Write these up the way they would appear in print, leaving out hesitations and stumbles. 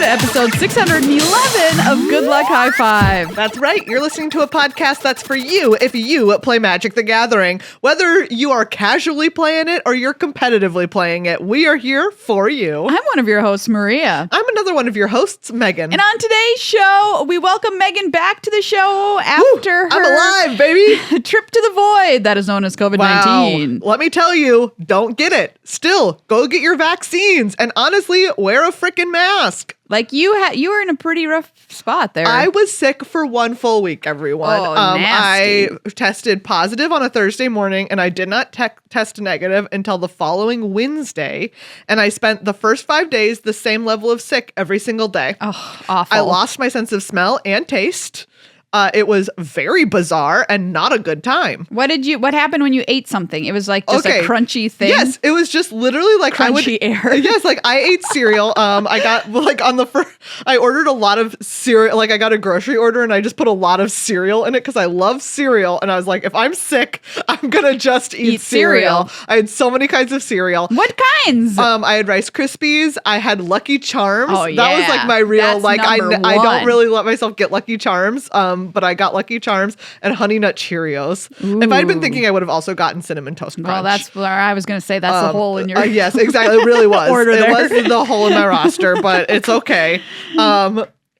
episode 611 of Good Luck High Five. That's right. You're listening to a podcast that's for you if you play Magic the Gathering. Whether you are casually playing it or you're competitively playing it, we are here for you. I'm one of your hosts, Maria. I'm another one of your hosts, Megan. And on today's show, we welcome Meghan back to the show after her I'm alive, baby. trip to the void that is known as COVID-19. Wow. Let me tell you, don't get it. Still, go get your vaccines and honestly, wear a freaking mask. Like you were in a pretty rough spot there. I was sick for 1 full week, everyone. Oh, nasty. I tested positive on a Thursday morning and I did not test negative until the following Wednesday. And I spent the first 5 days the same level of sick every single day. Oh, awful. I lost my sense of smell and taste. It was very bizarre and not a good time. What happened when you ate something? It was like just a crunchy thing. Yes, it was just literally like crunchy air. Yes, like I ate cereal. I got like I ordered a lot of cereal. Like I got a grocery order and I just put a lot of cereal in it because I love cereal. And I was like, if I'm sick, I'm gonna just eat cereal. I had so many kinds of cereal. What kinds? I had Rice Krispies. I had Lucky Charms. Oh, That was like my real That's I don't one. really let myself get Lucky Charms. But I got Lucky Charms and Honey Nut Cheerios. Ooh. If I'd been thinking, I would have also gotten Cinnamon Toast Crunch. Well, that's where I was going to say that's the hole in your yes, exactly. It really was. order it there. was the hole in my roster, but it's okay.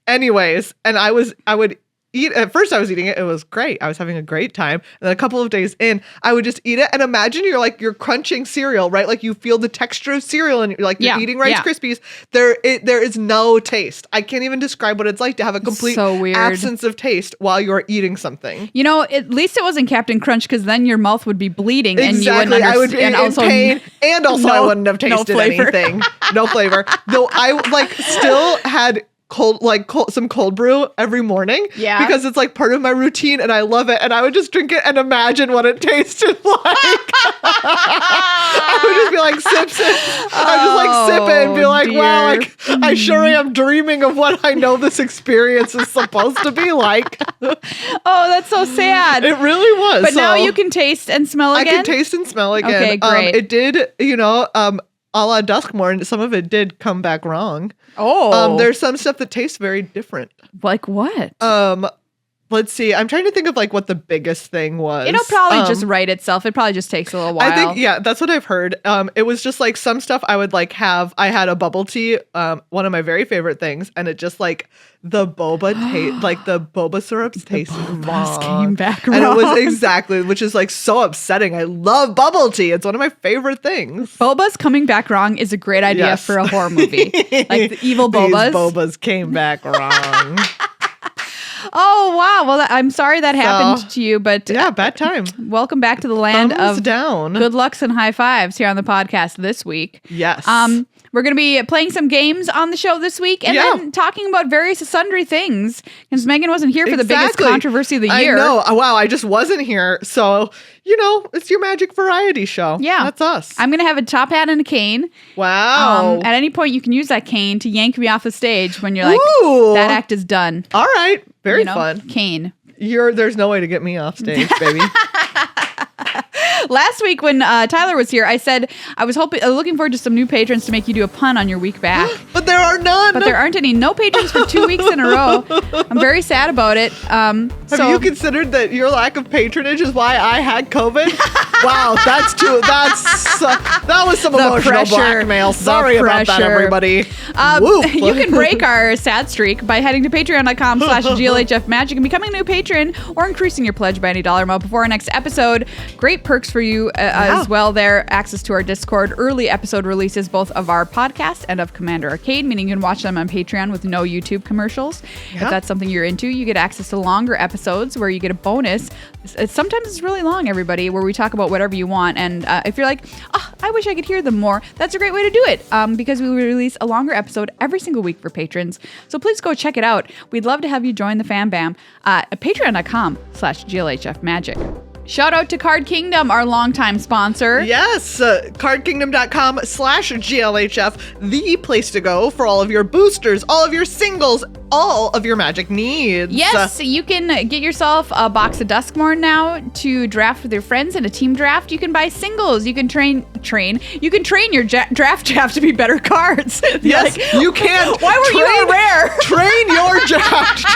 Anyways, and I would eat. At first, I was eating it. It was great. I was having a great time. And then a couple of days in, I would just eat it. And imagine you're crunching cereal, right? Like you feel the texture of cereal, and you're eating Rice Krispies. There is no taste. I can't even describe what it's like to have a complete absence of taste while you're eating something. You know, at least it wasn't Captain Crunch, because then your mouth would be bleeding and you wouldn't I would be in pain, and also I wouldn't have tasted anything. No flavor. Though I still had some cold brew every morning. Yeah. Because it's like part of my routine and I love it. And I would just drink it and imagine what it tasted like. I would just be like, sip. I would just sip it and be like, dear. wow, I sure am dreaming of what I know this experience is supposed to be like. Oh, that's so sad. It really was. But now you can taste and smell again? I can taste and smell again. Okay, great. It did, a la Duskmourn, some of it did come back wrong. Oh. There's some stuff that tastes very different. Like what? Let's see. I'm trying to think of what the biggest thing was. It'll probably just write itself. It probably just takes a little while. I think, yeah, that's what I've heard. It was just some stuff I would have. I had a bubble tea, one of my very favorite things, and it just the boba the boba syrups tasted wrong. Came back wrong. And it was exactly, which is so upsetting. I love bubble tea. It's one of my favorite things. Boba's coming back wrong is a great idea for a horror movie. Like the evil bobas. These bobas came back wrong. Oh, wow. Well, I'm sorry that happened to you, but yeah, bad time. Welcome back to the land of down. Good lucks and high fives here on the podcast this week. Yes. We're going to be playing some games on the show this week and then talking about various sundry things, because Meghan wasn't here for the biggest controversy of the year. I know. Wow, I just wasn't here. So, it's your Magic variety show. Yeah. That's us. I'm going to have a top hat and a cane. Wow. At any point, you can use that cane to yank me off the stage when you're like, Ooh. that act is done. All right. Very fun. Cane. There's no way to get me off stage, baby. Last week when Tyler was here, I said I was looking forward to some new patrons to make you do a pun on your week back. But there are none. But there aren't any. No patrons for 2 weeks in a row. I'm very sad about it. Have you considered that your lack of patronage is why I had COVID? Wow, that was some emotional blackmail. Sorry about that, everybody. You can break our sad streak by heading to patreon.com/GLHF Magic and becoming a new patron or increasing your pledge by any dollar amount before our next episode. Great perks for you as well there. Access to our Discord, early episode releases both of our podcast and of Commander Arcade, meaning you can watch them on Patreon with no YouTube commercials. Yeah. If that's something you're into, you get access to longer episodes where you get a bonus. Sometimes it's really long, everybody, where we talk about whatever you want. And if you're like, I wish I could hear them more, that's a great way to do it because we release a longer episode every single week for patrons. So please go check it out. We'd love to have you join the Fan Bam at patreon.com/GLHF Magic. Shout out to Card Kingdom, our longtime sponsor. Yes, cardkingdom.com/GLHF, the place to go for all of your boosters, all of your singles, all of your Magic needs. Yes, you can get yourself a box of Duskmourn now to draft with your friends in a team draft. You can buy singles. You can train. You can train your draft to be better cards. Yes, you can. Why were you a rare? Train your draft.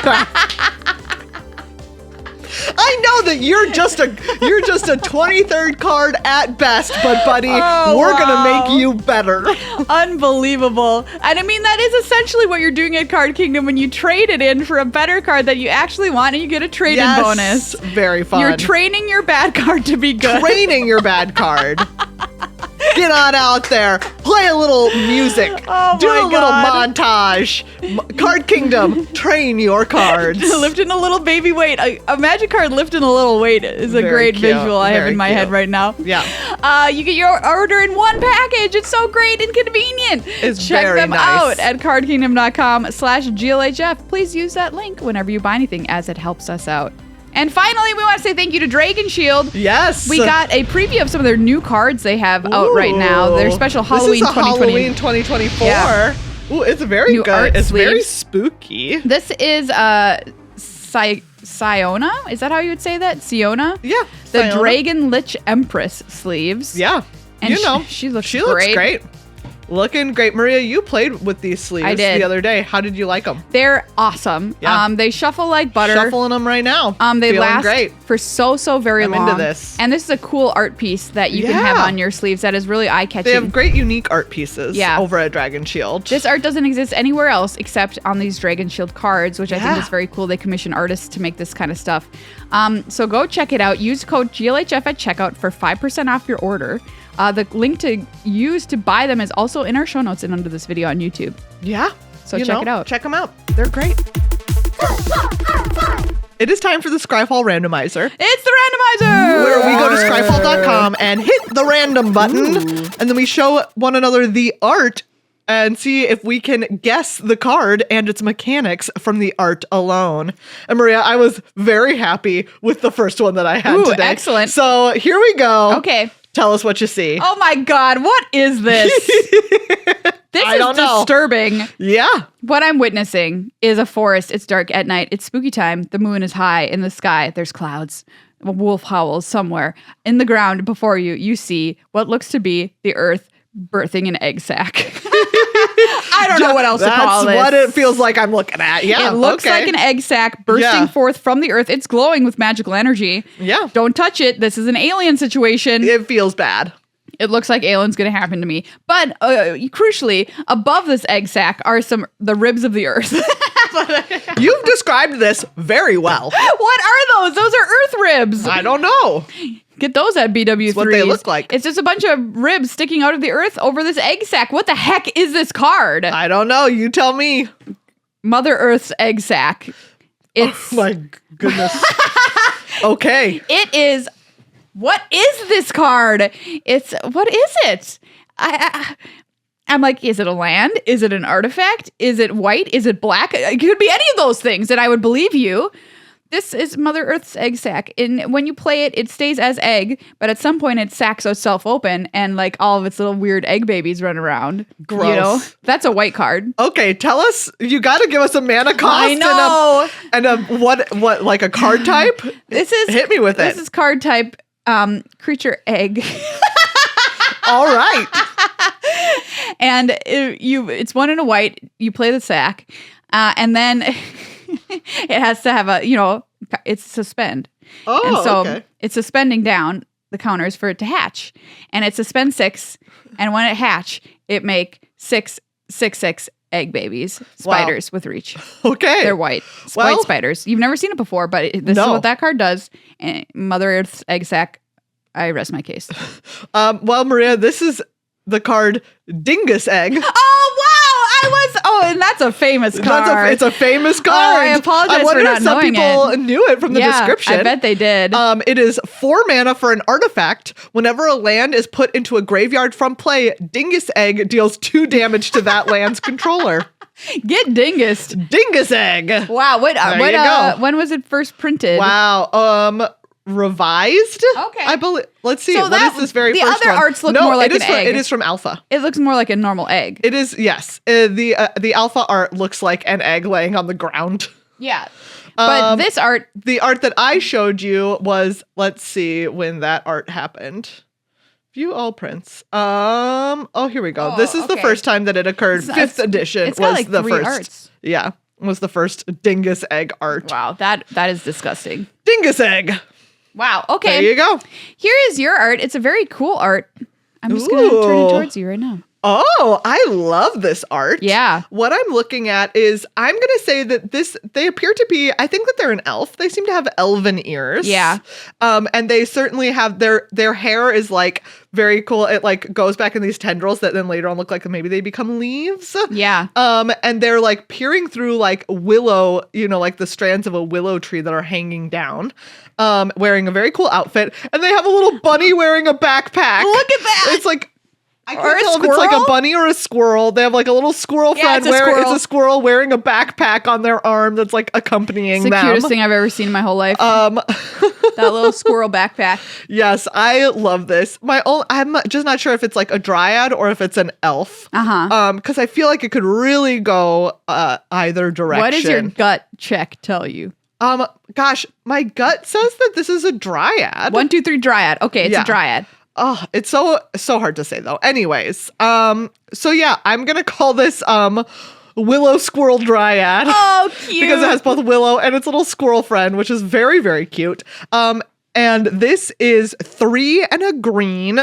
I know that you're just a 23rd card at best, but buddy, we're gonna make you better. Unbelievable. And I mean, that is essentially what you're doing at Card Kingdom when you trade it in for a better card that you actually want, and you get a trade-in bonus. Very fun. You're training your bad card to be good. Training your bad card. Get on out there, play a little music, do a little montage. Card Kingdom, train your cards. Lifting a little baby weight. A Magic card lifting a little weight is a great visual I have in my head right now. Yeah. You get your order in one package. It's so great and convenient. It's Check very them nice. out at cardkingdom.com/GLHF. Please use that link whenever you buy anything, as it helps us out. And finally, we want to say thank you to Dragon Shield. Yes. We got a preview of some of their new cards they have out right now. Their special Halloween 2020. Halloween 2024. Yeah. Ooh, it's very New good. art It's very sleeves. spooky. This is Siona? Is that how you would say that? Siona? Yeah. The Siona. Dragon Lich Empress sleeves. Yeah. And she looks looks great. Looking great. Maria, you played with these sleeves I did. the other day. How did you like them? They're awesome. Yeah. They shuffle like butter. Shuffling them right now. They Feeling last great. for so very long. I'm into this. And this is a cool art piece that you can have on your sleeves that is really eye-catching. They have great unique art pieces over at Dragon Shield. This art doesn't exist anywhere else except on these Dragon Shield cards, which I think is very cool. They commission artists to make this kind of stuff. So go check it out. Use code GLHF at checkout for 5% off your order. The link to use to buy them is also in our show notes and under this video on YouTube. Yeah. So check it out. Check them out. They're great. It is time for the Scryfall randomizer. It's the randomizer! Where we go to scryfall.com and hit the random button. And then we show one another the art and see if we can guess the card and its mechanics from the art alone. And Maria, I was very happy with the first one that I had today. Excellent. So here we go. Okay. Tell us what you see. Oh my God, what is this? This is disturbing. Yeah. What I'm witnessing is a forest. It's dark at night. It's spooky time. The moon is high in the sky. There's clouds. A wolf howls somewhere. In the ground before you, you see what looks to be the earth birthing an egg sack. I don't know what else to call this. That's what it feels like I'm looking at. Yeah. It looks like an egg sack bursting forth from the earth. It's glowing with magical energy. Yeah. Don't touch it. This is an alien situation. It feels bad. It looks like alien's going to happen to me. But crucially, above this egg sack are the ribs of the earth. You've described this very well. What are those? Those are earth ribs. I don't know. Get those at BW3. That's what they look like. It's just a bunch of ribs sticking out of the earth over this egg sack. What the heck is this card? I don't know. You tell me. Mother Earth's egg sack. It's oh my goodness. Okay. It is. What is this card? What is it? I'm like, is it a land? Is it an artifact? Is it white? Is it black? It could be any of those things, and I would believe you. This is Mother Earth's egg sack. And when you play it, it stays as egg, but at some point it sacks itself open and like all of its little weird egg babies run around. Gross. You know? That's a white card. Okay, tell us, you got to give us a mana cost. I know. And a what, like a card type? Hit me with it. This is card type creature egg. All right. And it's one in a white. You play the sack, and then it has to have it's suspend. Oh, and so okay. It's suspending down the counters for it to hatch, and it suspends 6. And when it hatch, it make 6 egg babies, spiders with reach. Okay, they're white spiders. You've never seen it before, but this is what that card does. And Mother Earth's egg sack. I rest my case. Well, Maria, this is the card Dingus Egg. Oh, wow! And that's a famous card. It's a famous card. Oh, I apologize for not knowing it. I wonder if some people knew it from the description. I bet they did. It is 4 mana for an artifact. Whenever a land is put into a graveyard from play, Dingus Egg deals 2 damage to that land's controller. Get dingused. Dingus Egg. Wow. When was it first printed? Wow. revised. Okay. I believe. Let's see. So what is this very the first other one? arts look more like an egg. It is from Alpha. It looks more like a normal egg. It is, yes. The Alpha art looks like an egg laying on the ground. Yeah. But this art... The art that I showed you was, let's see when that art happened. View all prints. Oh, here we go. Oh, this is the first time that it occurred. 5th edition it's got was like the 3 first. arts. Yeah. Was the first dingus egg art. Wow, that is disgusting. Dingus egg. Wow. Okay. There you go. Here is your art. It's a very cool art. I'm just going to turn it towards you right now. Oh, I love this art. Yeah. What I'm looking at is, I'm going to say that they appear to be, I think that they're an elf. They seem to have elven ears. Yeah. And they certainly have, their hair is like very cool. It like goes back in these tendrils that then later on look like maybe they become leaves. Yeah. And they're like peering through like willow, like the strands of a willow tree that are hanging down. Wearing a very cool outfit. And they have a little bunny wearing a backpack. Look at that. It's like, I Or can't a tell if it's like a squirrel? bunny or a squirrel. They have like a little squirrel friend it's a squirrel wearing a backpack on their arm that's like accompanying It's the them. cutest thing I've ever seen in my whole life. That little squirrel backpack. Yes, I love this. I'm just not sure if it's like a dryad or if it's an elf. Because I feel like it could really go either direction. What does your gut check tell you? Gosh, my gut says that this is a dryad. 1, 2, 3, dryad. Okay, it's a dryad. Oh, it's so hard to say though. Anyways, so yeah, I'm gonna call this Willow Squirrel Dryad. Oh, cute. Because it has both Willow and its little squirrel friend, which is very, very cute. And this is 3 and a green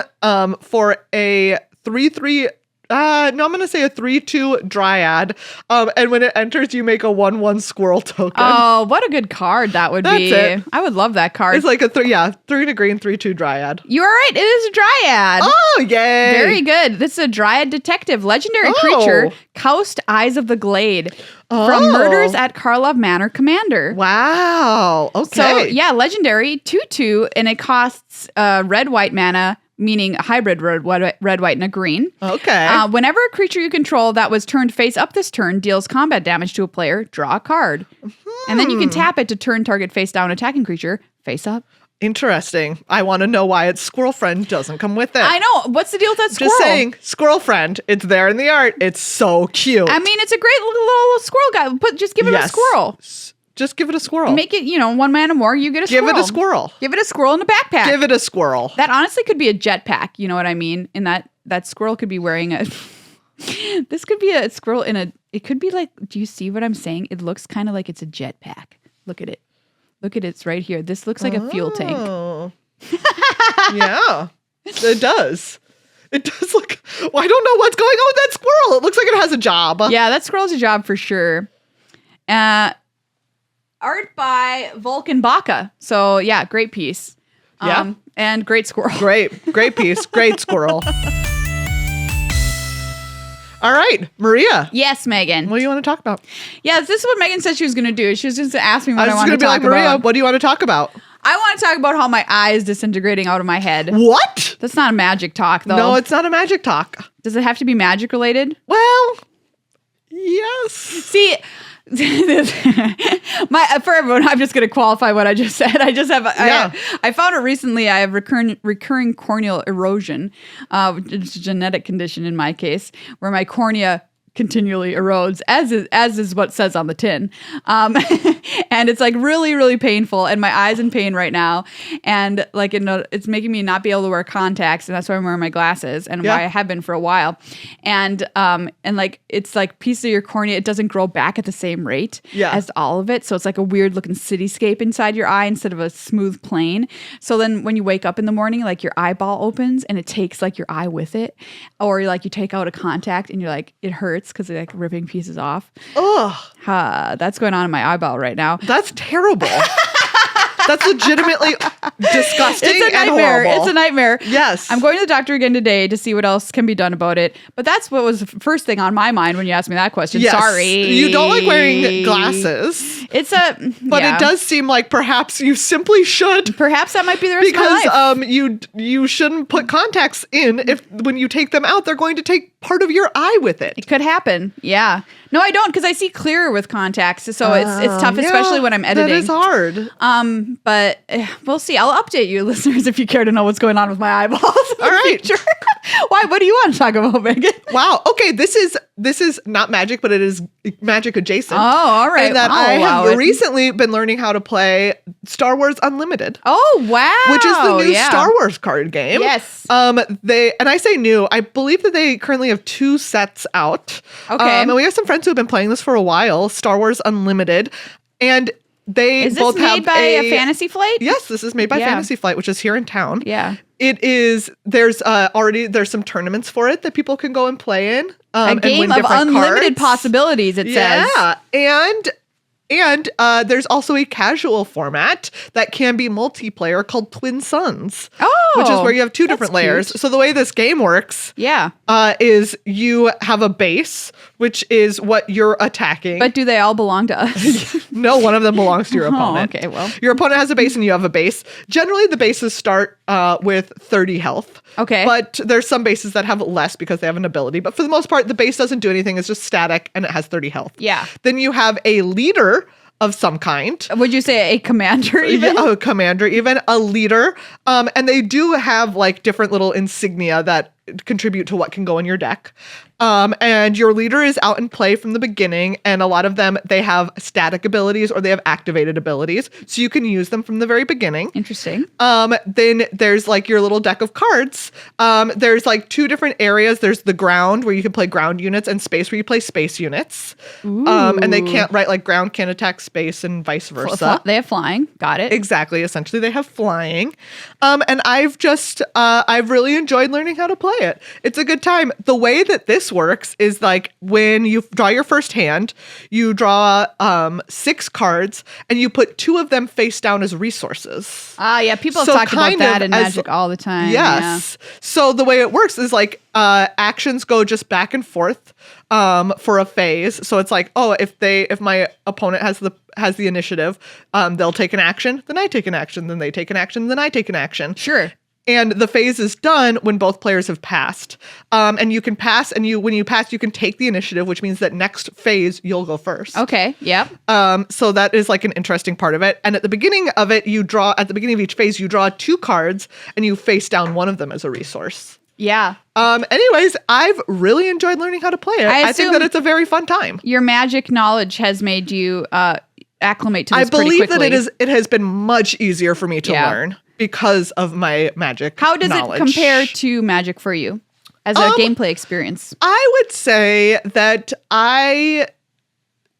for a 3/3. I'm going to say a 3/2 dryad. And when it enters, you make a 1/1 squirrel token. Oh, what a good card that would be. It. I would love that card. It's like a 3 and a green, 3/2 dryad. You are right. It is a dryad. Oh, yay. Very good. This is a dryad detective, legendary creature, Coast Eyes of the Glade. From Murders at Karlov Manor Commander. Wow. Okay. So, yeah, legendary, 2/2, and it costs red-white mana, meaning a hybrid red, white, and a green. Okay. Whenever a creature you control that was turned face up this turn deals combat damage to a player, draw a card. And then you can tap it to turn target face down attacking creature face up. Interesting. I want to know why its squirrel friend doesn't come with it. I know. What's the deal with that squirrel? Just saying, squirrel friend. It's there in the art. It's so cute. I mean, it's a great little squirrel guy. Just give it a squirrel. Just give it a squirrel. Make it, 1 mana more, you get a squirrel. Give it a squirrel. Give it a squirrel in a backpack. Give it a squirrel. That honestly could be a jetpack. You know what I mean? In that squirrel could be wearing a... This could be a squirrel in a... It could be like... Do you see what I'm saying? It looks kind of like it's a jetpack. Look at it. Look at it. It's right here. This looks like a fuel tank. Yeah. It does. It does look... Well, I don't know what's going on with that squirrel. It looks like it has a job. Yeah, that squirrel's a job for sure. Art by Vulcan Baca. So, yeah, great piece. Yeah. And great squirrel. Great piece. Great squirrel. All right, Maria. Yes, Megan. What do you want to talk about? Yes, this is what Megan said she was going to do. She was just going to ask me what I was wanted to gonna talk be like, Maria, about. what do you want to talk about? I want to talk about how my eye is disintegrating out of my head. What? That's not a magic talk, though. No, it's not a magic talk. Does it have to be magic related? Well, yes. See, for everyone, I'm just going to qualify what I just said. I just have, I found it recently. I have recurring corneal erosion, which is a genetic condition in my case, where my cornea continually erodes, as is what says on the tin. And it's like really, really painful. And my eye's in pain right now. And like, it's making me not be able to wear contacts. And that's why I'm wearing my glasses and why I have been for a while. And like, it's like piece of your cornea, it doesn't grow back at the same rate as all of it. So it's like a weird looking cityscape inside your eye instead of a smooth plane. So then when you wake up in the morning, like your eyeball opens and it takes like your eye with it. Or like you take out a contact and you're like, it hurts because they're like ripping pieces off. Ugh. That's going on in my eyeball right now. That's terrible. That's legitimately disgusting. It's a nightmare. It's a nightmare. Yes. I'm going to the doctor again today to see what else can be done about it. But that's what was the first thing on my mind when you asked me that question. Yes. Sorry. You don't like wearing glasses. But it does seem like perhaps you simply should. Perhaps that might be the rest of my life. Because you shouldn't put contacts in if when you take them out, they're going to take part of your eye with it. It could happen. Yeah. No, I don't, because I see clearer with contacts. So it's tough, especially when I'm editing. That is hard. But we'll see. I'll update you, listeners, if you care to know what's going on with my eyeballs. All right. Why? What do you want to talk about, Megan? Wow. Okay. This is not Magic, but it is Magic adjacent. Oh, all right. And that I have recently been learning how to play Star Wars Unlimited. Oh, wow. Which is the new Star Wars card game. Yes. And I say new, I believe that they currently have 2 sets out. Okay. And we have some friends who have been playing this for a while, Star Wars Unlimited. And they is both this made by a Fantasy Flight? Yes, this is made by Fantasy Flight, which is here in town. Yeah. It is, there's some tournaments for it that people can go and play in. A game of unlimited possibilities, it says. Yeah. And there's also a casual format that can be multiplayer called Twin Suns. Oh, which is where you have 2 different layers. Cute. So the way this game works is you have a base, which is what you're attacking. But do they all belong to us? No, one of them belongs to your opponent. Okay, well. Your opponent has a base and you have a base. Generally, the bases start with 30 health. Okay. But there's some bases that have less because they have an ability. But for the most part, the base doesn't do anything. It's just static and it has 30 health. Yeah. Then you have a leader of some kind. Would you say a commander even? Yeah, a commander, even a leader. And they do have like different little insignia that contribute to what can go in your deck. And your leader is out in play from the beginning, and a lot of them, they have static abilities or they have activated abilities, so you can use them from the very beginning. Interesting. Then there's like your little deck of cards. There's like 2 different areas. There's the ground where you can play ground units, and space where you play space units. And they can't write like ground can't attack space and vice versa. They have flying. Got it. Exactly. Essentially, they have flying. And I've really enjoyed learning how to play it. It's a good time. The way that this works is like when you draw your first hand, you draw 6 cards and you put 2 of them face down as resources. Yeah. People have talked about that in Magic all the time. Yes. Yeah. So the way it works is like actions go just back and forth for a phase. So it's like, oh, if my opponent has the initiative, they'll take an action, then I take an action, then they take an action, then I take an action. Sure. And the phase is done when both players have passed. And you can pass, and when you pass, you can take the initiative, which means that next phase, you'll go first. Okay, yep. So that is like an interesting part of it. And at the beginning of it, at the beginning of each phase, you draw 2 cards, and you face down one of them as a resource. Yeah. Anyways, I've really enjoyed learning how to play it. I think that it's a very fun time. Your Magic knowledge has made you acclimate to this pretty quickly. I believe that it has been much easier for me to learn because of my Magic How does knowledge. it compare to Magic for you as a gameplay experience? I would say that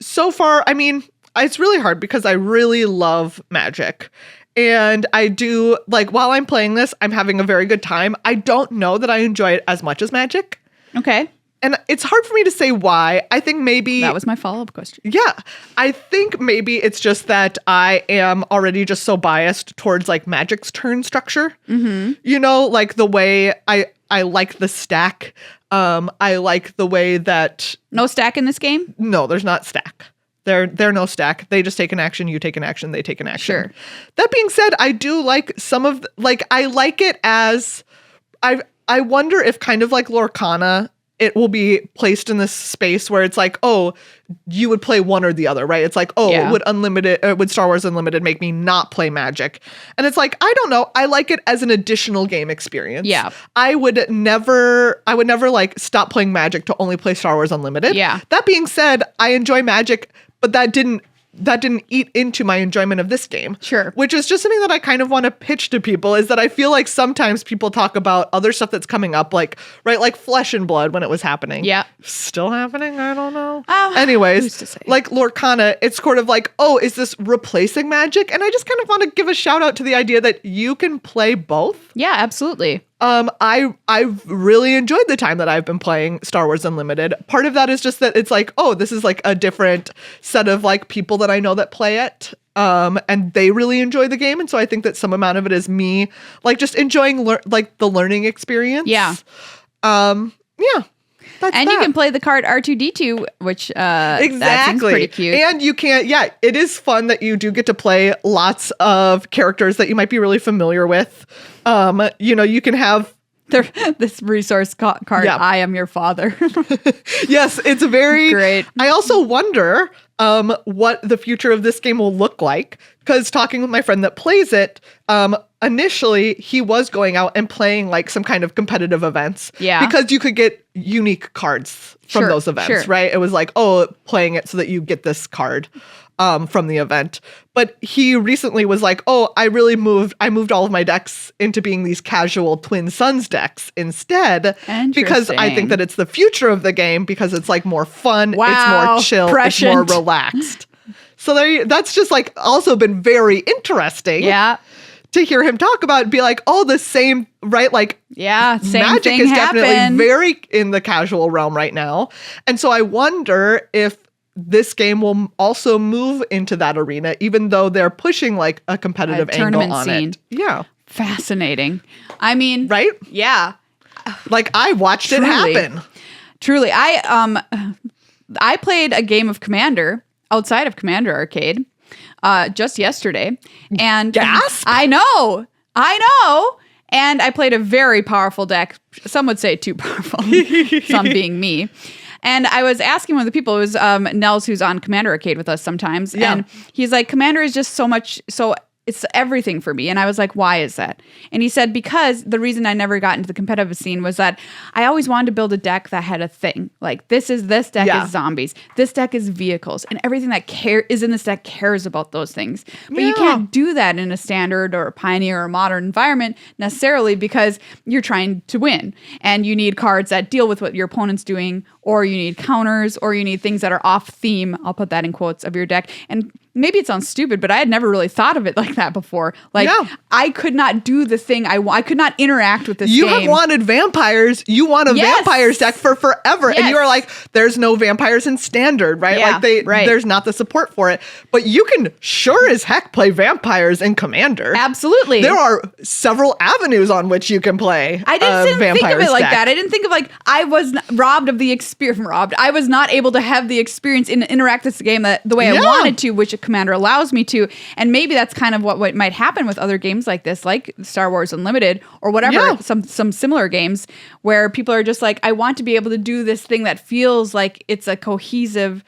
so far, I mean, it's really hard because I really love Magic. And I do, like, while I'm playing this, I'm having a very good time. I don't know that I enjoy it as much as Magic. Okay. And it's hard for me to say why. I think maybe... That was my follow-up question. Yeah. I think maybe it's just that I am already just so biased towards, like, Magic's turn structure. Mm-hmm. You know, like, the way I like the stack. I like the way that... No stack in this game? No, there's not stack. They're no stack. They just take an action, you take an action, they take an action. Sure. That being said, I do like some of... I like it as... I wonder if kind of like Lorcana... it will be placed in this space where it's like, oh, you would play one or the other, right? It's like, oh, would Star Wars Unlimited make me not play Magic? And it's like, I don't know. I like it as an additional game experience. Yeah. I would never like stop playing Magic to only play Star Wars Unlimited. Yeah. That being said, I enjoy Magic, but that didn't eat into my enjoyment of this game. Sure. Which is just something that I kind of want to pitch to people, is that I feel like sometimes people talk about other stuff that's coming up, like Flesh and Blood when it was happening. Yeah. Still happening? I don't know. Oh, anyways, like Lorcana, it's sort of like, oh, is this replacing Magic? And I just kind of want to give a shout out to the idea that you can play both. Yeah, absolutely. I've really enjoyed the time that I've been playing Star Wars Unlimited. Part of that is just that it's like, oh, this is like a different set of like people that I know that play it. And they really enjoy the game. And so I think that some amount of it is me like just enjoying like the learning experience. Yeah. Yeah. And you can play the card R2D2, which that seems pretty cute. And you can, it is fun that you do get to play lots of characters that you might be really familiar with. You know, you can have This resource card, I am your father. Yes, it's very great. I also wonder what the future of this game will look like, because talking with my friend that plays it, initially he was going out and playing like some kind of competitive events. Yeah. Because you could get unique cards from those events, right? It was like, oh, playing it so that you get this card from the event. But he recently was like, oh, I moved all of my decks into being these casual Twin Suns decks instead. Because I think that it's the future of the game, because it's like more fun, it's more chill, it's more relaxed. So that's just like also been very interesting. Yeah. To hear him talk about it, be like, oh, the same, right? Like, same Magic thing is happened. definitely very in the casual realm right now. And so I wonder if this game will also move into that arena, even though they're pushing like a competitive angle on it. Yeah. Fascinating. I mean, right? Yeah. Like I watched it happen. Truly. I played a game of Commander outside of Commander Arcade just yesterday. And Gasp! I know. And I played a very powerful deck. Some would say too powerful. Some being me. And I was asking one of the people, it was Nels, who's on Commander Arcade with us sometimes. Yeah. And he's like, Commander is just so it's everything for me. And I was like, why is that? And he said, because the reason I never got into the competitive scene was that I always wanted to build a deck that had a thing. Like this deck is zombies. This deck is vehicles. And everything that is in this deck cares about those things. But you can't do that in a standard or a pioneer or modern environment necessarily, because you're trying to win. And you need cards that deal with what your opponent's doing, or you need counters, or you need things that are off theme. I'll put that in quotes of your deck. And maybe it sounds stupid, but I had never really thought of it like that before. Like I could not do the thing I could not interact with this game. You have wanted vampires. You want a vampires deck for forever. And you are like, there's no vampires in standard, right? Yeah, like there's not the support for it. But you can sure as heck play vampires in Commander. Absolutely. There are several avenues on which you can play I didn't think of it like that. I didn't think of like I was robbed of the experience. I was not able to have the experience and interact with the game the way I wanted to, which a Commander allows me to. And maybe that's kind of what might happen with other games like this, like Star Wars Unlimited or whatever, some similar games where people are just like, I want to be able to do this thing that feels like it's a cohesive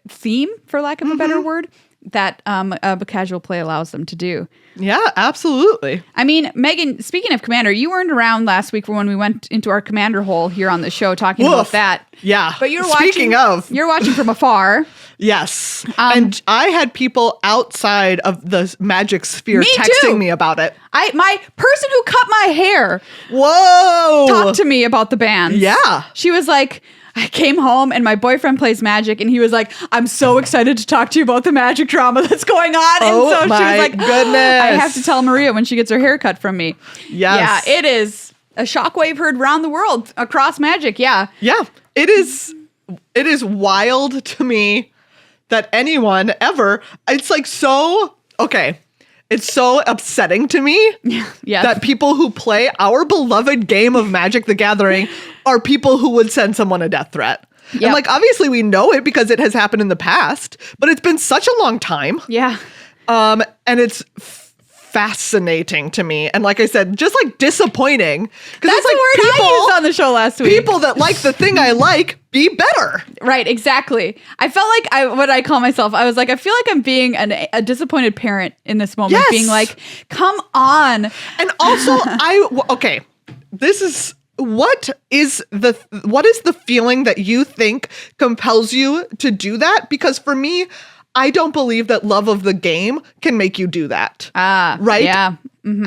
theme, for lack of a better word, that a casual play allows them to do. Yeah, absolutely. I mean, Meghan, speaking of Commander, you weren't around last week when we went into our Commander hole here on the show talking about that. Yeah. But you're you're watching from afar. Yes. And I had people outside of the Magic sphere texting me about it. My person who cut my hair. Whoa. Talked to me about the band. Yeah. She was like, I came home and my boyfriend plays Magic and he was like, I'm so excited to talk to you about the Magic drama that's going on. And so she was like, goodness. I have to tell Maria when she gets her hair cut from me. Yes. Yeah, it is a shockwave heard around the world across Magic. Yeah. Yeah. It is wild to me that anyone ever, it's like so, okay. It's so upsetting to me that people who play our beloved game of Magic the Gathering are people who would send someone a death threat. Yep. And like, obviously we know it because it has happened in the past, but it's been such a long time. Yeah. And it's fascinating to me. And like I said, just like disappointing. That's it's like the word I used on the show last week. People that like the thing I like, be better. Right, exactly. I felt like what I call myself, I was like, I feel like I'm being a disappointed parent in this moment, being like, come on. And also, okay, this is, what is the feeling that you think compels you to do that? Because for me, I don't believe that love of the game can make you do that. Right? Yeah. Mm-hmm.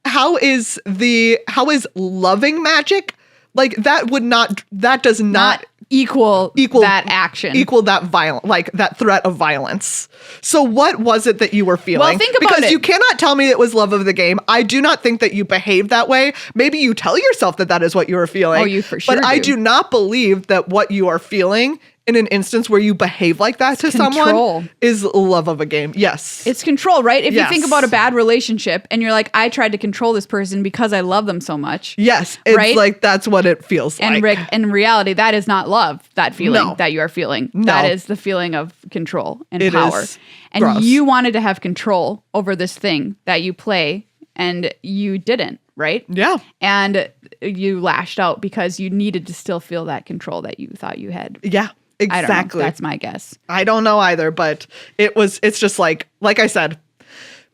How is loving Magic? Like that does not equal that action. Equal that that threat of violence. So what was it that you were feeling? Well, think about it. Because you cannot tell me it was love of the game. I do not think that you behaved that way. Maybe you tell yourself that is what you were feeling. Oh, you for sure But I do not believe that what you are feeling in an instance where you behave like that to someone is love of a game. Yes. It's control, right? If you think about a bad relationship and you're like, I tried to control this person because I love them so much. Yes. It's like, that's what it feels like. And Rick, in reality, that is not love, that feeling that you are feeling. No. That is the feeling of control and it power. Is and gross. You wanted to have control over this thing that you play and you didn't, right? Yeah. And you lashed out because you needed to still feel that control that you thought you had. Yeah. Exactly. I don't know. That's my guess. I don't know either, but it's just like I said,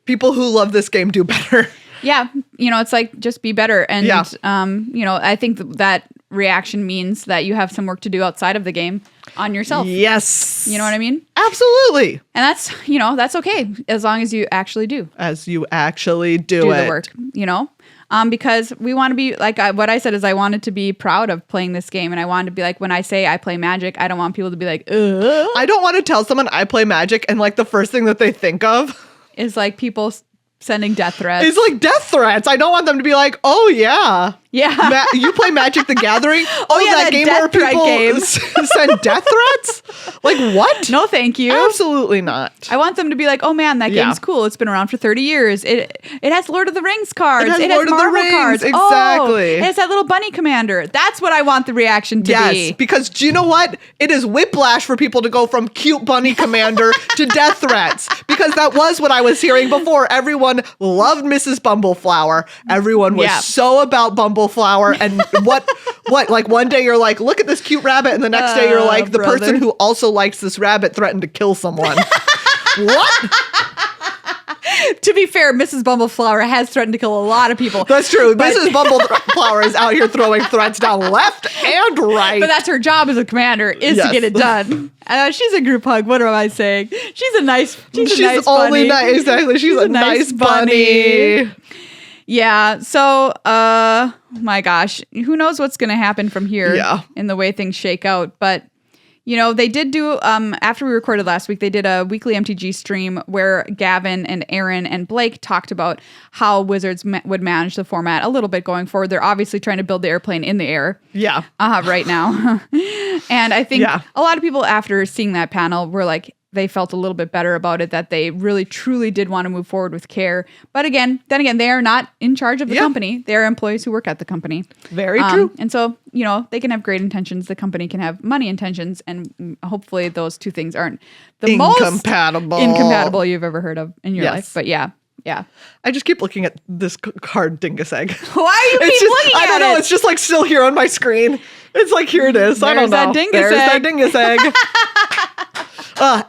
people who love this game do better. Yeah. It's like, just be better. And, yeah. I think that reaction means that you have some work to do outside of the game on yourself. Yes. You know what I mean? Absolutely. And that's okay as long as you actually do. As you actually do it. The work, because we want to be like what I said is I wanted to be proud of playing this game. And I wanted to be like, when I say I play Magic, I don't want people to be like, ugh. I don't want to tell someone I play Magic and like the first thing that they think of is like people sending death threats. It's like death threats. I don't want them to be like, oh yeah. Yeah. You play Magic the Gathering? Oh, yeah, that game where people send death threats? Like what? No, thank you. Absolutely not. I want them to be like, oh man, that game's cool. It's been around for 30 years. It has Lord of the Rings cards. It has Lord of the Rings cards. Exactly. Oh, it has that little bunny commander. That's what I want the reaction to be. Yes, because do you know what? It is whiplash for people to go from cute bunny commander to death threats. Because that was what I was hearing before. Everyone loved Mrs. Bumbleflower. Everyone was so about Bumbleflower. And what like one day you're like, look at this cute rabbit, and the next day you're like, the person who also likes this rabbit threatened to kill someone. What? To be fair, Mrs. Bumbleflower has threatened to kill a lot of people. That's true. Mrs. Bumbleflower is out here throwing threats down left and right. But that's her job as a commander, is to get it done. She's a group hug. What am I saying? She's a nice She's only nice. Exactly. She's a nice bunny. Yeah. So, my gosh, who knows what's going to happen from here in the way things shake out. But, they did do, after we recorded last week, they did a weekly MTG stream where Gavin and Aaron and Blake talked about how Wizards would manage the format a little bit going forward. They're obviously trying to build the airplane in the air. Yeah. Right now. And I think a lot of people after seeing that panel were like, they felt a little bit better about it, that they really truly did want to move forward with care. But then again, they are not in charge of the company. They are employees who work at the company. Very true. And so, they can have great intentions. The company can have money intentions. And hopefully those two things aren't the most incompatible you've ever heard of in your life. But yeah. I just keep looking at this card, Dingus Egg. Why do you keep looking at it? I don't know. It's just like still here on my screen. It's like, here it is. I don't know. There's that Dingus Egg.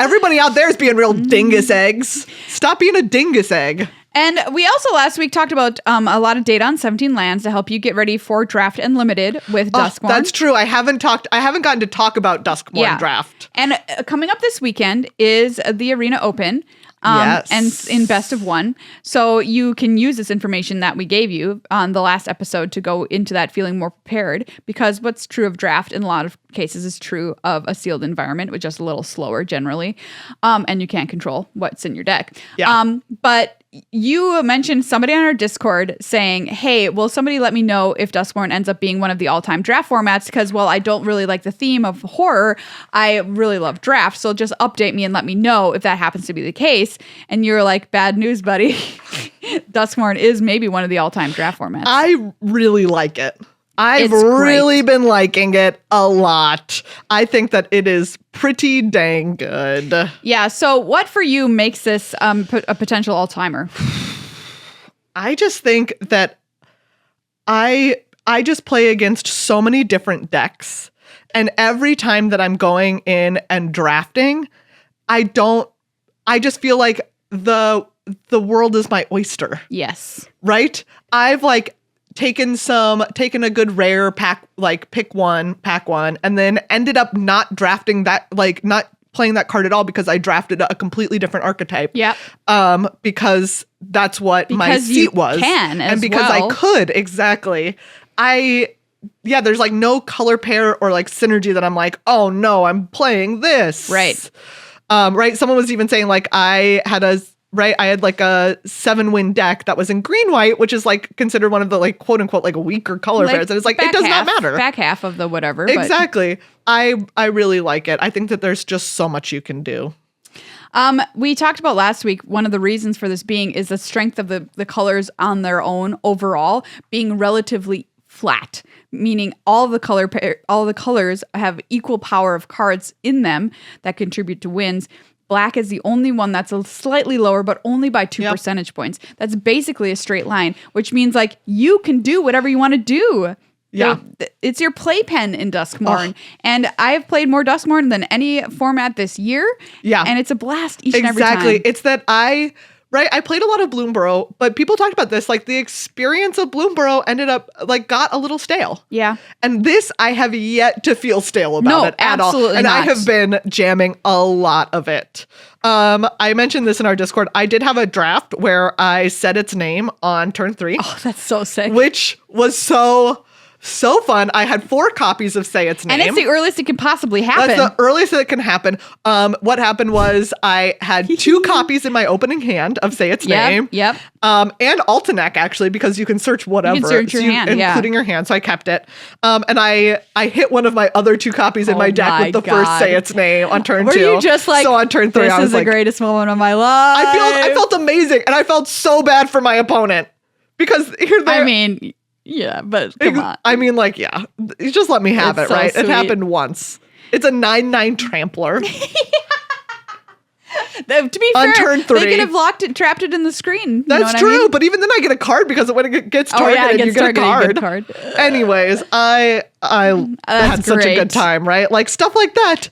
Everybody out there is being real dingus eggs. Stop being a dingus egg. And we also last week talked about a lot of data on 17 lands to help you get ready for Draft Unlimited with Duskmourn. That's true. I haven't gotten to talk about Duskmourn Draft. And coming up this weekend is the Arena Open. And in best of one. So you can use this information that we gave you on the last episode to go into that feeling more prepared, because what's true of draft in a lot of cases is true of a sealed environment, which is just a little slower generally. And you can't control what's in your deck. Yeah. But you mentioned somebody on our Discord saying, hey, will somebody let me know if Duskmourn ends up being one of the all-time draft formats? Because, well, I don't really like the theme of horror. I really love draft. So just update me and let me know if that happens to be the case. And you're like, bad news, buddy. Duskmourn is maybe one of the all-time draft formats. I really like it. I've really been liking it a lot. I think that it is pretty dang good. Yeah. So what for you makes this a potential all-timer? I just think that I just play against so many different decks. And every time that I'm going in and drafting, I just feel like the world is my oyster. Yes. Right? I've taken a good rare pack, pack one, and then ended up not drafting that, not playing that card at all because I drafted a completely different archetype. Yeah. Because that's what my seat was. And because I could, exactly. There's no color pair or synergy that I'm like, oh no, I'm playing this. Right. Right. Someone was even saying I had a 7-win deck that was in green-white, which is considered one of the quote unquote weaker color pairs. And it's it does not matter. Back half of the whatever. Exactly. But I really like it. I think that there's just so much you can do. We talked about last week, one of the reasons for this being is the strength of the colors on their own overall being relatively flat, meaning all the colors have equal power of cards in them that contribute to wins. Black is the only one that's a slightly lower, but only by 2 Yep. percentage points. That's basically a straight line, which means like you can do whatever you want to do. Yeah. It's your playpen in Duskmourn. And I have played more Duskmourn than any format this year. Yeah. And it's a blast each and every time. Exactly. It's that I played a lot of Bloomborough, but people talked about this. Like the experience of Bloomborough ended up like got a little stale. Yeah. And this I have yet to feel stale about No, it at all. absolutely And I not. have been jamming a lot of it. I mentioned this in our Discord. I did have a draft where I said its name on turn 3. Oh, that's so sick. Which was so fun. I had 4 copies of Say Its Name. And it's the earliest it can possibly happen. That's the earliest that it can happen. What happened was I had 2 copies in my opening hand of Say Its Name. Yep. And Altenac, actually, because you can search whatever. You can search your hand, including your hand. So I kept it. And I hit one of my other 2 copies in my deck with the first Say Its Name on turn 2. Were you just like, so on turn 3, this I was is the like, greatest moment of my life? I felt amazing. And I felt so bad for my opponent. Because I mean, yeah, but come on. I mean, like, yeah. You just let me have It's it, so right? sweet. It happened once. It's a 9/9 trampler. To be On fair, turn 3. they could have trapped it in the screen. You know That's what true, I mean? but even then I get a card because when it gets Oh, targeted, yeah, it gets you get a targeted, card. you get a card. Anyways, I had such a great. good time, right? Like stuff like that.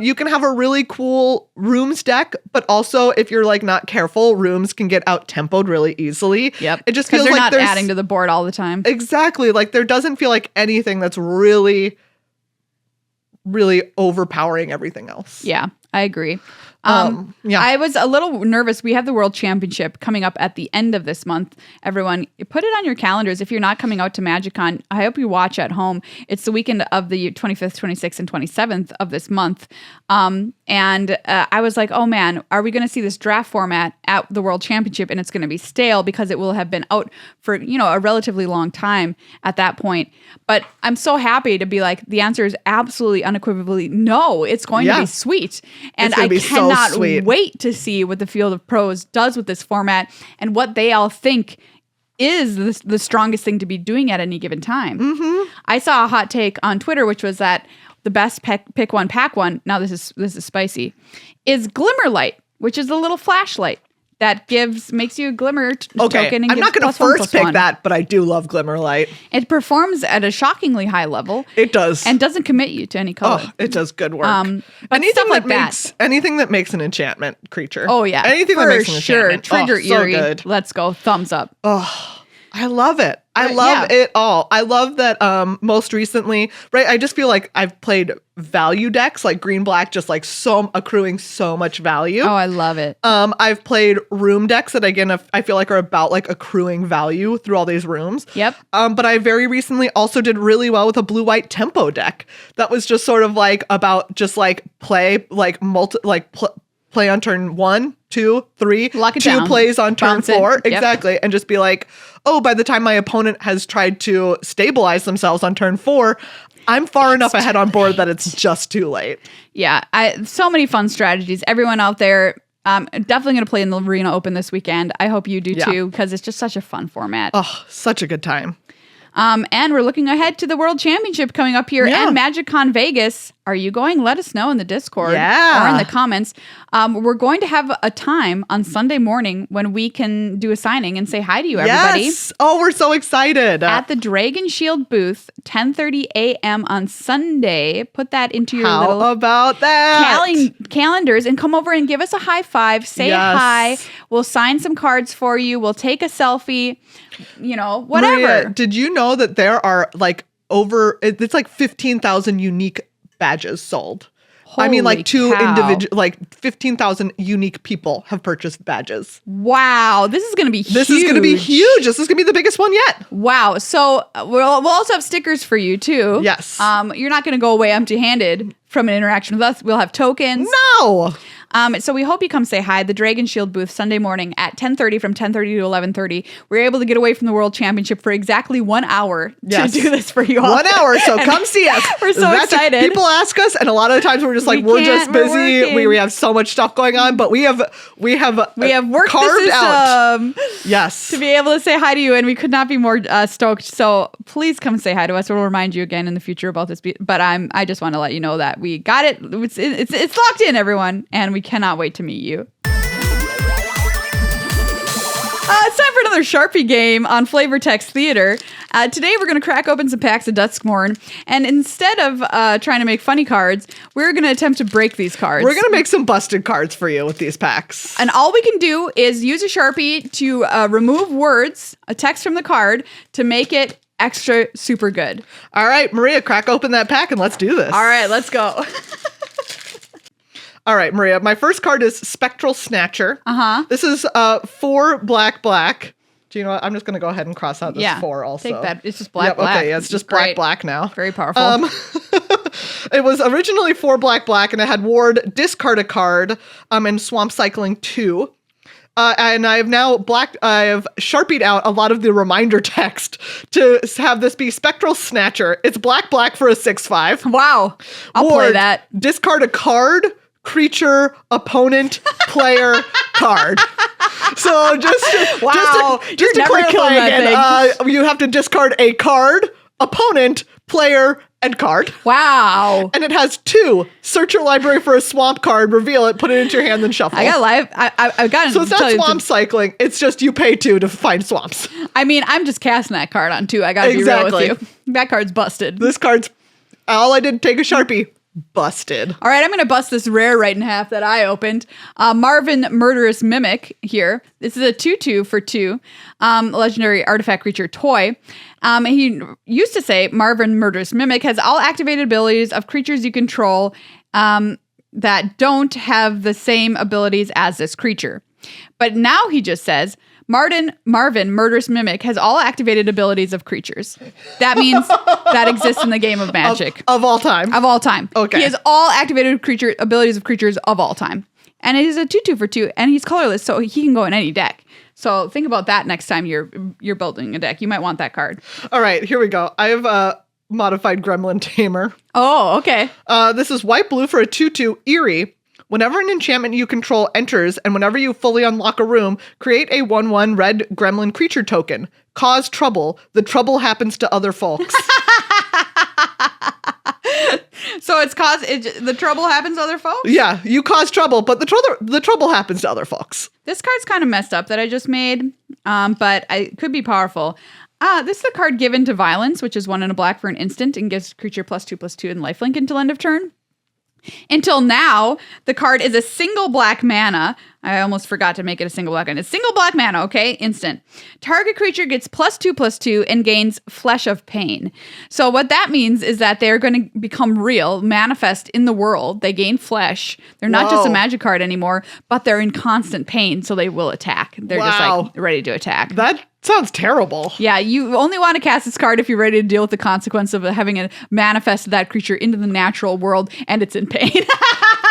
You can have a really cool rooms deck, but also if you're like not careful, rooms can get out tempoed really easily. Yep. It just because feels they're like not there's adding to the board all the time. exactly like there doesn't feel like anything that's really overpowering everything else. Yeah, I agree. Yeah. I was a little nervous. We have the World Championship coming up at the end of this month. Everyone, put it on your calendars. If you're not coming out to MagicCon, I hope you watch at home. It's the weekend of the 25th, 26th, and 27th of this month. And I was like, oh man, are we going to see this draft format at the World Championship? And it's going to be stale because it will have been out for, a relatively long time at that point. But I'm so happy to be like, the answer is absolutely unequivocally no. It's going to be sweet. And gonna I be so cannot sweet. wait to see what the Field of Pros does with this format and what they all think is the strongest thing to be doing at any given time. Mm-hmm. I saw a hot take on Twitter, which was that the best pick one, pack one. Now this is spicy. Is Glimmerlight, which is the little flashlight that makes you a glimmer token. And I'm not going to first pick that, but I do love Glimmerlight. It performs at a shockingly high level. It does, and doesn't commit you to any color. Oh, it does good work. But anything stuff like anything that makes an enchantment creature. Oh yeah, anything for that makes an sure. enchantment. Trigger so Eerie. good. Let's go. Thumbs up. Oh, I love it. I love it all. I love that most recently, right? I just feel like I've played value decks like green black, just like accruing so much value. Oh, I love it. I've played room decks that again I feel like are about like accruing value through all these rooms. Yep. But I very recently also did really well with a blue-white tempo deck that was just sort of like about just like play like play on turn 1, 2, 3, Lock it 2 down. plays on turn Bounce it. 4. Yep. Exactly. And just be like, oh, by the time my opponent has tried to stabilize themselves on turn 4, I'm far enough ahead on board that it's just too late. Yeah. So many fun strategies. Everyone out there, definitely going to play in the Arena Open this weekend. I hope you do too, because it's just such a fun format. Oh, such a good time. And we're looking ahead to the World Championship coming up here and MagicCon Vegas. Are you going? Let us know in the Discord or in the comments. We're going to have a time on Sunday morning when we can do a signing and say hi to you, everybody. Yes. Oh, we're so excited. At the Dragon Shield booth, 10:30 a.m. on Sunday. Put that into your How about that? calendars and come over and give us a high five. Say hi. We'll sign some cards for you. We'll take a selfie. Whatever. Maria, did you know that there are like it's like 15,000 unique badges sold? I mean, like Holy cow. 15,000 unique people have purchased badges. Wow, this is going to be huge. This is going to be huge. This is going to be the biggest one yet. Wow. So we'll also have stickers for you too. Yes. You're not going to go away empty-handed from an interaction with us. We'll have tokens. No. So we hope you come say hi. The Dragon Shield booth Sunday morning at 10:30 from 10:30 to 11:30. We're able to get away from the World Championship for exactly 1 hour to do this for you all. 1 hour. So come see us. We're so excited. People ask us, and a lot of the times we're just like, we're just busy. We have so much stuff going on, but we have worked the system out. Yes. to be able to say hi to you, and we could not be more stoked. So please come say hi to us. We'll remind you again in the future about this. But I just want to let you know that we got it. It's locked in, everyone, and we we cannot wait to meet you. It's time for another Sharpie game on Flavor Text Theater. Today we're going to crack open some packs of Duskmourn, and instead of trying to make funny cards, we're going to attempt to break these cards. We're going to make some busted cards for you with these packs. And all we can do is use a Sharpie to remove words, a text from the card, to make it extra super good. All right, Maria, crack open that pack and let's do this. All right, let's go. All right, Maria, my first card is Spectral Snatcher. This is 4 black. Do you know what? I'm just going to go ahead and cross out this 4 also. Take that. It's just black. Okay, yeah, it's just black now. Very powerful. It was originally 4 black, and it had ward, discard a card, and Swamp Cycling 2. And I have now I have Sharpied out a lot of the reminder text to have this be Spectral Snatcher. It's black for a 6/5. Wow. I'll play that. Discard a card, creature, opponent, player, card. So just to clarify again, you have to discard a card, opponent, player, and card. Wow. And it has 2. Search your library for a swamp card, reveal it, put it into your hand, then shuffle. I got So it's not swamp cycling. It's just you pay 2 to find swamps. I mean, I'm just casting that card on 2. I got to be real with you. That card's busted. This card's, all I did, take a Sharpie. Busted. All right, I'm going to bust this rare right in half that I opened. Marvin Murderous Mimic here. This is a 2/2 for 2. Legendary artifact creature toy. He used to say Marvin Murderous Mimic has all activated abilities of creatures you control that don't have the same abilities as this creature. But now he just says Marvin Murderous Mimic has all activated abilities of creatures. That means that exists in the game of Magic. Of all time. Of all time. Okay. He has all activated abilities of creatures of all time. And it is a 2/2 for 2, and he's colorless, so he can go in any deck. So think about that next time you're building a deck. You might want that card. All right, here we go. I have a modified Gremlin Tamer. Oh, okay. This is white-blue for a 2/2 Eerie. Whenever an enchantment you control enters, and whenever you fully unlock a room, create a 1/1 red gremlin creature token. Cause trouble. The trouble happens to other folks. So the trouble happens to other folks? Yeah, you cause trouble, but the trouble happens to other folks. This card's kind of messed up that I just made, but it could be powerful. This is a card given to violence, which is 1 and a black for an instant, and gives creature +2/+2 and lifelink until end of turn. Until now, the card is a single black mana. I almost forgot to make it a single black mana. A single black mana, okay? Instant. Target creature gets +2/+2 and gains Flesh of Pain. So what that means is that they're going to become real, manifest in the world. They gain flesh. They're not just a magic card anymore, but they're in constant pain, so they will attack. They're just like ready to attack. That sounds terrible. Yeah, you only want to cast this card if you're ready to deal with the consequence of having it manifest that creature into the natural world and it's in pain.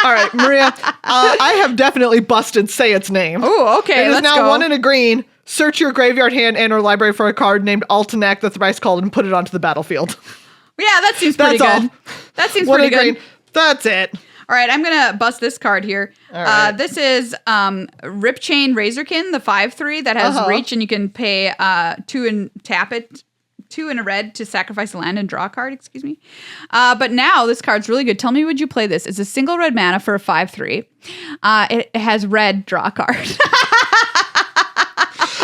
All right, Maria, I have definitely busted Say Its Name. Oh, okay. It is let's now go. 1 and a green. Search your graveyard, hand, and or library for a card named Altanak the Thrice Called and put it onto the battlefield. Yeah, that seems pretty That's good. all. That seems 1 pretty and a good. green. That's it. All right, I'm going to bust this card here. All right. This is Ripchain Razorkin, the 5/3 that has reach, and you can pay 2 and tap it, 2 and a red to sacrifice a land and draw a card, excuse me. But now this card's really good. Tell me, would you play this? It's a single red mana for a 5/3. It has red, draw a card.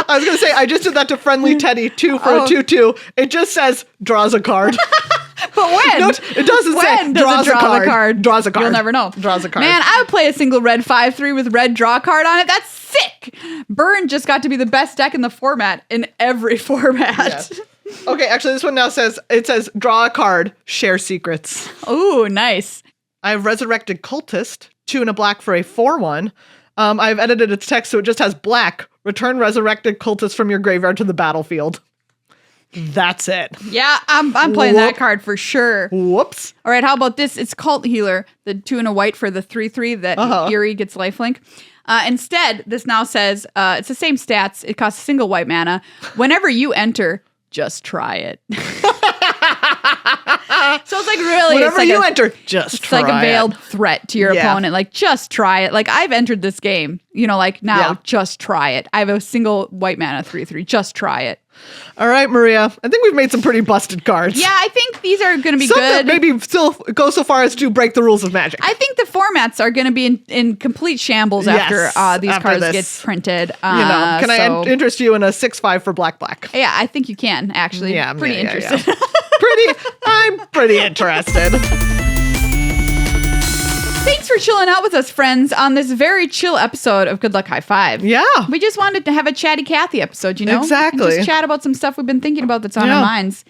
I was going to say, I just did that to Friendly Teddy, 2 for a 2/2. It just says, draws a card. But when? No, it doesn't say does draws it draw a the card? Draws a card. You'll never know. Draws a card. Man, I would play a single red 5/3 with red draw card on it. That's sick. Burn just got to be the best deck in the format, in every format. Yeah. Okay, actually, this one now says, draw a card, share secrets. Ooh, nice. I have Resurrected Cultist, 2 and a black for a 4/1. I've edited its text so it just has black. Return Resurrected Cultist from your graveyard to the battlefield. That's it. Yeah, I'm playing that card for sure. Whoops. All right, how about this? It's Cult Healer, the 2 and a white for the 3/3 that Eerie gets lifelink. Instead, this now says, it's the same stats. It costs a single white mana. Whenever you enter, just try it. So it's like really, whenever it's like you enter, just it's try like a veiled it. threat to your opponent. Like, just try it. Like, I've entered this game, like now, just try it. I have a single white mana 3/3. Just try it. All right, Maria. I think we've made some pretty busted cards. Yeah, I think these are going to be Some good. that maybe still go so far as to break the rules of Magic. I think the formats are going to be in complete shambles after these cards get printed. Can I interest you in a 6/5 for black? Yeah, I think you can, actually. Yeah, pretty interested. I'm pretty interested. Thanks for chilling out with us, friends, on this very chill episode of Good Luck High Five. Yeah. We just wanted to have a chatty Cathy episode, Exactly. And just chat about some stuff we've been thinking about that's on our minds.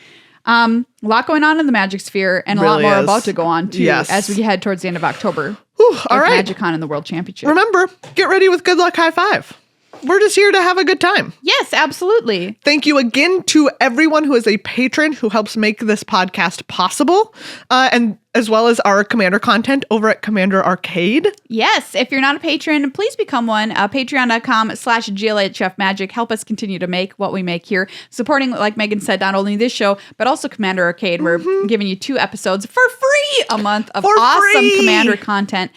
A lot going on in the Magic sphere, and a lot more about to go on, too, as we head towards the end of October. All right. MagicCon and the World Championship. Remember, get ready with Good Luck High Five. We're just here to have a good time. Yes, absolutely. Thank you again to everyone who is a patron who helps make this podcast possible, and as well as our Commander content over at Commander Arcade. Yes, if you're not a patron, please become one. Patreon.com/GLHF Magic. Help us continue to make what we make here. Supporting, like Megan said, not only this show, but also Commander Arcade. We're giving you 2 episodes for free a month of awesome Commander content,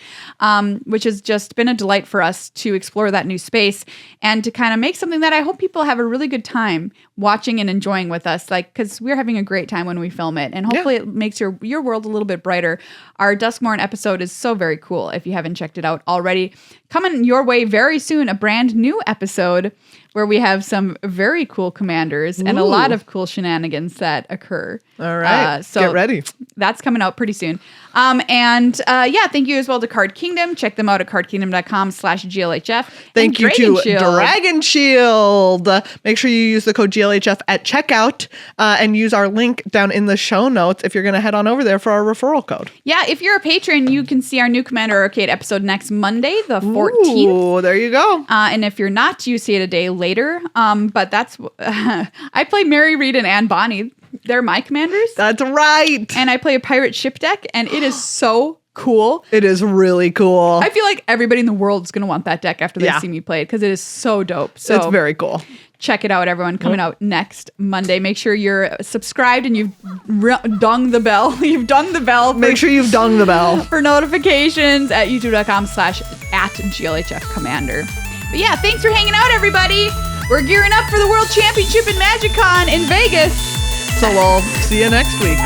which has just been a delight for us to explore that new space and to kind of make something that I hope people have a really good time watching and enjoying with us, because we're having a great time when we film it, and hopefully it makes your world a little bit brighter. Our Duskmourn episode is so very cool. If you haven't checked it out already, coming your way very soon, a brand new episode where we have some very cool commanders and a lot of cool shenanigans that occur. All right, so get ready. That's coming out pretty soon. Thank you as well to Card Kingdom. Check them out at cardkingdom.com/GLHF. Thank you to Dragon Shield. Make sure you use the code GLHF at checkout and use our link down in the show notes if you're going to head on over there for our referral code. Yeah, if you're a patron, you can see our new Commander Arcade episode next Monday, the 14th. Oh, there you go. And if you're not, you see it a day later. But that's I play Mary Reed and Anne Bonny. They're my commanders. That's right. And I play a pirate ship deck, and it is so cool. It is really cool. I feel like everybody in the world is going to want that deck after they see me play it, because it is so dope. So it's very cool. Check it out, everyone. Coming out next Monday. Make sure you're subscribed and you've dung the bell. You've dung the bell. Make sure you've dung the bell. For notifications at youtube.com/@GLHF Commander. But yeah, thanks for hanging out, everybody. We're gearing up for the World Championship in MagicCon in Vegas. So we'll see you next week.